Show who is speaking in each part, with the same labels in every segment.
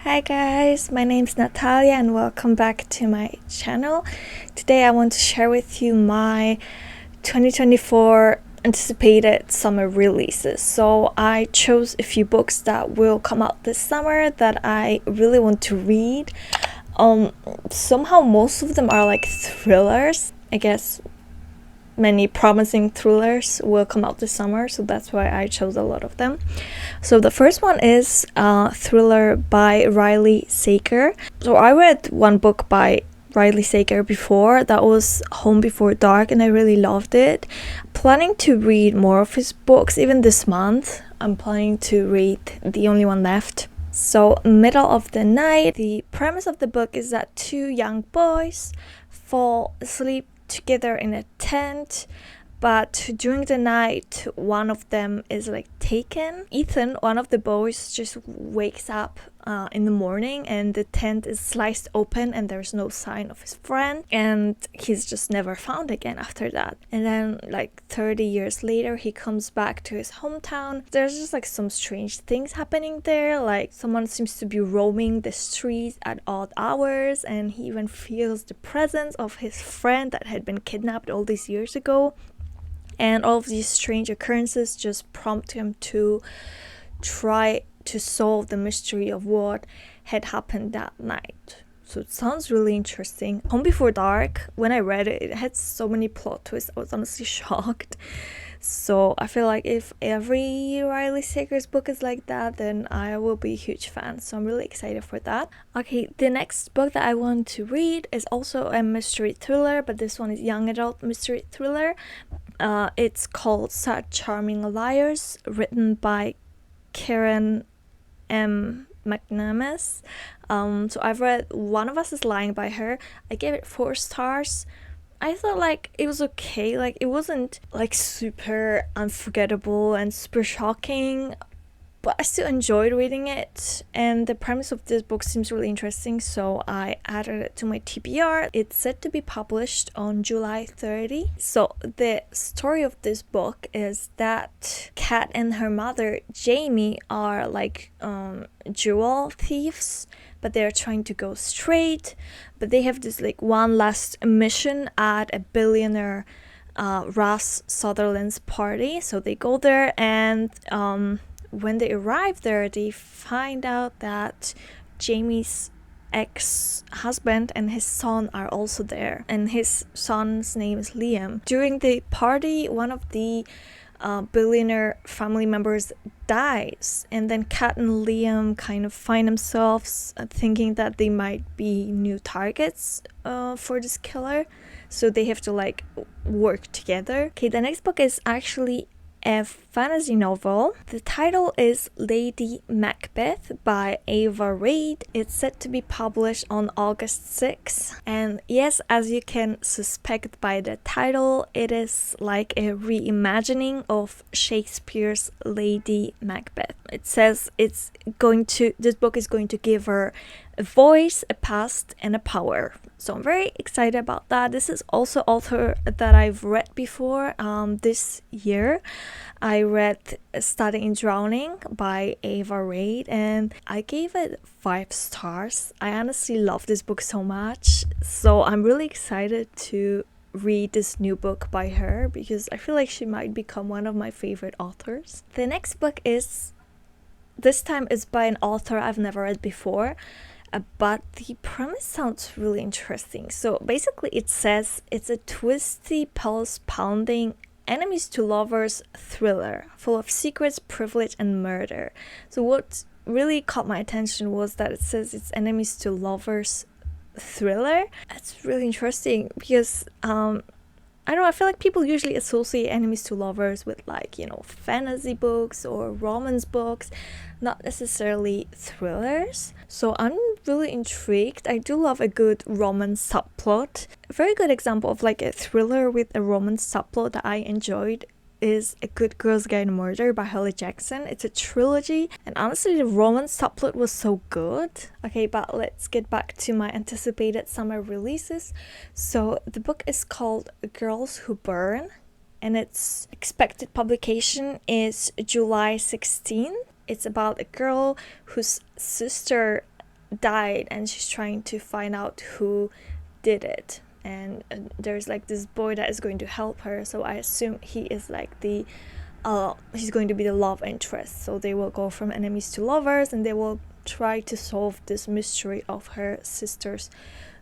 Speaker 1: Hi guys, my name's Natalia and welcome back to my channel. Today I want to share with you my 2024 anticipated summer releases. So I chose a few books that will come out this summer that I really want to read. Somehow most of them are like thrillers. I guess many promising thrillers will come out this summer, so that's why I chose a lot of them. So the first one is a thriller by Riley Sager. So I read one book by Riley Sager before, that was Home Before Dark, and I really loved it. Planning to read more of his books even this month. I'm planning to read The Only One Left. So middle of the night, the premise of the book is that two young boys fall asleep together in a tent, but during the night one of them is like taken. Ethan, one of the boys, just wakes up in the morning and the tent is sliced open and there's no sign of his friend, and he's just never found again after that. And then like 30 years later he comes back to his hometown. There's just like some strange things happening there, like someone seems to be roaming the streets at odd hours, and he even feels the presence of his friend that had been kidnapped all these years ago. And all of these strange occurrences just prompt him to try to solve the mystery of what had happened that night. So it sounds really interesting. Home Before Dark, when I read it, it had so many plot twists. I was honestly shocked. So I feel like if every Riley Sager's book is like that, then I will be a huge fan. So I'm really excited for that. Okay, the next book that I want to read is also a mystery thriller, but this one is young adult mystery thriller. It's called Sad Charming Liars, written by Karen M. McNamara. So I've read One of Us is Lying by her. I gave it 4 stars. I thought like it was okay. Like it wasn't like super unforgettable and super shocking, but I still enjoyed reading it, and the premise of this book seems really interesting, so I added it to my TBR. It's set to be published on July 30. So the story of this book is that Kat and her mother Jamie are like jewel thieves, but they're trying to go straight, but they have this like one last mission at a billionaire Ross Sutherland's party. So they go there, and when they arrive there, they find out that Jamie's ex-husband and his son are also there, and his son's name is Liam. During the party, one of the billionaire family members dies, and then Kat and Liam kind of find themselves thinking that they might be new targets for this killer, so they have to like work together. Okay, the next book is actually a fantasy novel. The title is Lady Macbeth by Ava Reid. It's set to be published on August 6. And yes, as you can suspect by the title, it is like a reimagining of Shakespeare's Lady Macbeth. It says this book is going to give her a voice, a past, and a power. So I'm very excited about that. This is also author that I've read before this year. I read Studying in Drowning by Ava Reid, and I gave it 5 stars. I honestly love this book so much. So I'm really excited to read this new book by her because I feel like she might become one of my favorite authors. The next book this time is by an author I've never read before. But the premise sounds really interesting. So basically it says it's a twisty, pulse-pounding, enemies to lovers thriller full of secrets, privilege, and murder. So what really caught my attention was that it says it's enemies to lovers thriller. That's really interesting because I don't know, I feel like people usually associate enemies to lovers with like, fantasy books or romance books, not necessarily thrillers. So I'm really intrigued. I do love a good romance subplot. A very good example of like a thriller with a romance subplot that I enjoyed is A Good Girl's Guide to Murder by Holly Jackson. It's a trilogy, and honestly the romance subplot was so good. Okay, but let's get back to my anticipated summer releases. So the book is called Girls Who Burn, and its expected publication is July 16th. It's about a girl whose sister died, and she's trying to find out who did it. And there's like this boy that is going to help her, so I assume he is like the he's going to be the love interest. So they will go from enemies to lovers, and they will try to solve this mystery of her sister's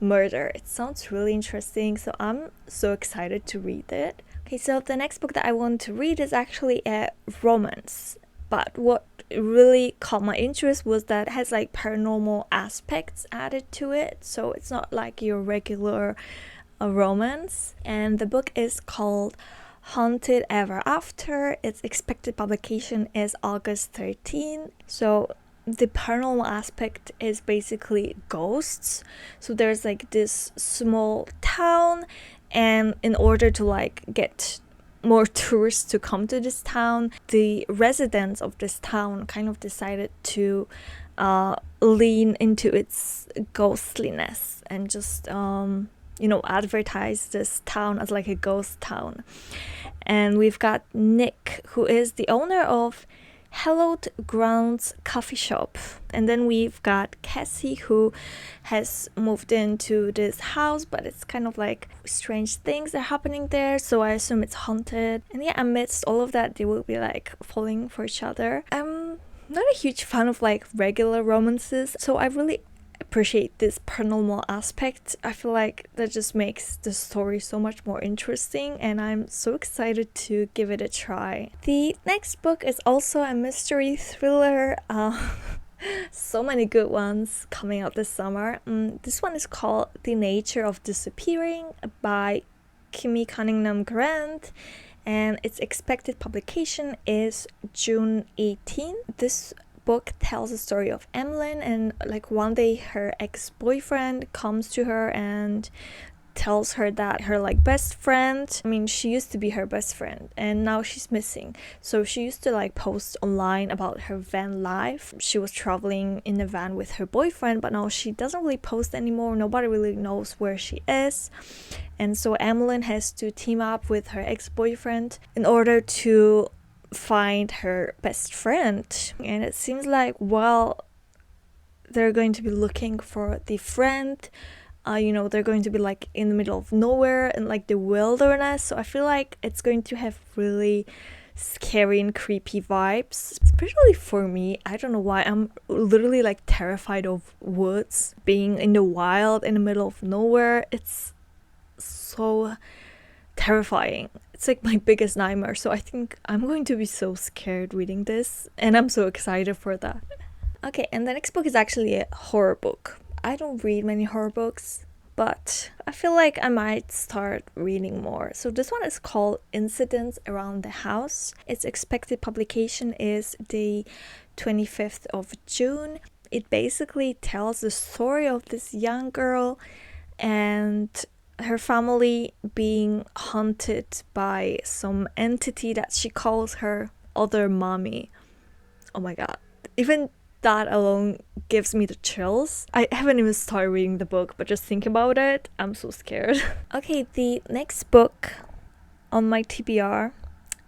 Speaker 1: murder. It sounds really interesting, so I'm so excited to read it. Okay, so the next book that I want to read is actually a romance, but what really caught my interest was that it has like paranormal aspects added to it, so it's not like your regular romance. And the book is called Haunted Ever After. Its expected publication is August 13. So the paranormal aspect is basically ghosts. So there's like this small town, and in order to like get more tourists to come to this town, the residents of this town kind of decided to lean into its ghostliness and just advertise this town as like a ghost town. And we've got Nick, who is the owner of Hallowed Grounds coffee shop, and then we've got Cassie, who has moved into this house, but it's kind of like strange things are happening there, so I assume it's haunted. And yeah, amidst all of that, they will be like falling for each other. I'm not a huge fan of like regular romances, so I really appreciate this paranormal aspect. I feel like that just makes the story so much more interesting, and I'm so excited to give it a try. The next book is also a mystery thriller. So many good ones coming out this summer. This one is called The Nature of Disappearing by Kimmy Cunningham Grant, and its expected publication is June 18. This book tells the story of Emlyn, and like one day her ex-boyfriend comes to her and tells her that her like best friend, she used to be her best friend and now she's missing. So she used to like post online about her van life. She was traveling in a van with her boyfriend, but now she doesn't really post anymore. Nobody really knows where she is. And so Emlyn has to team up with her ex-boyfriend in order to find her best friend. And it seems like while they're going to be looking for the friend, they're going to be like in the middle of nowhere and like the wilderness. So I feel like it's going to have really scary and creepy vibes, especially for me. I don't know why, I'm literally like terrified of woods, being in the wild in the middle of nowhere. It's so terrifying. It's like my biggest nightmare, so I think I'm going to be so scared reading this, and I'm so excited for that. Okay, and the next book is actually a horror book. I don't read many horror books, but I feel like I might start reading more. So this one is called Incidents Around the House. Its expected publication is the 25th of June. It basically tells the story of this young girl and her family being haunted by some entity that she calls her other mommy. Oh my god. Even that alone gives me the chills. I haven't even started reading the book, but just think about it, I'm so scared. Okay, the next book on my TBR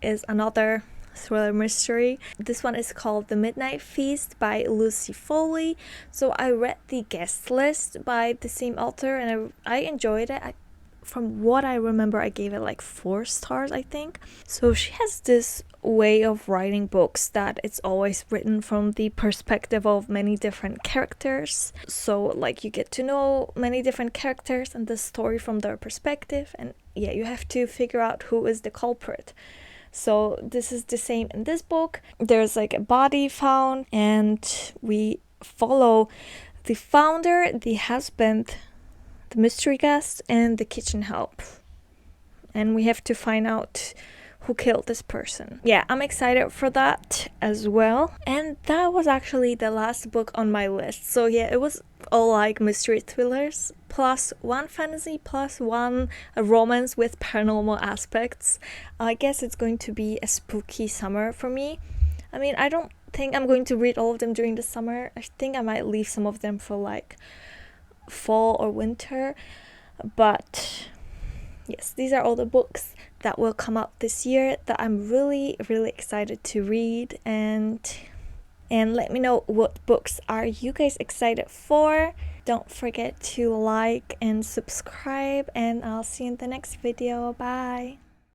Speaker 1: is another thriller mystery. This one is called The Midnight Feast by Lucy Foley. So I read the guest list by the same author, and I enjoyed it. From what I remember, I gave it like 4 stars, I think. So she has this way of writing books that it's always written from the perspective of many different characters. So like you get to know many different characters and the story from their perspective, and yeah, you have to figure out who is the culprit. So this is the same in this book. There's like a body found, and we follow the founder, the husband, the mystery guest, and the kitchen help, and we have to find out who killed this person. Yeah, I'm excited for that as well. And that was actually the last book on my list. So yeah, it was all like mystery thrillers plus one fantasy plus one romance with paranormal aspects. I guess it's going to be a spooky summer for me. I don't think I'm going to read all of them during the summer. I think I might leave some of them for like fall or winter, but yes, these are all the books that will come out this year that I'm really excited to read. And and let me know what books are you guys excited for. Don't forget to like and subscribe, and I'll see you in the next video. Bye.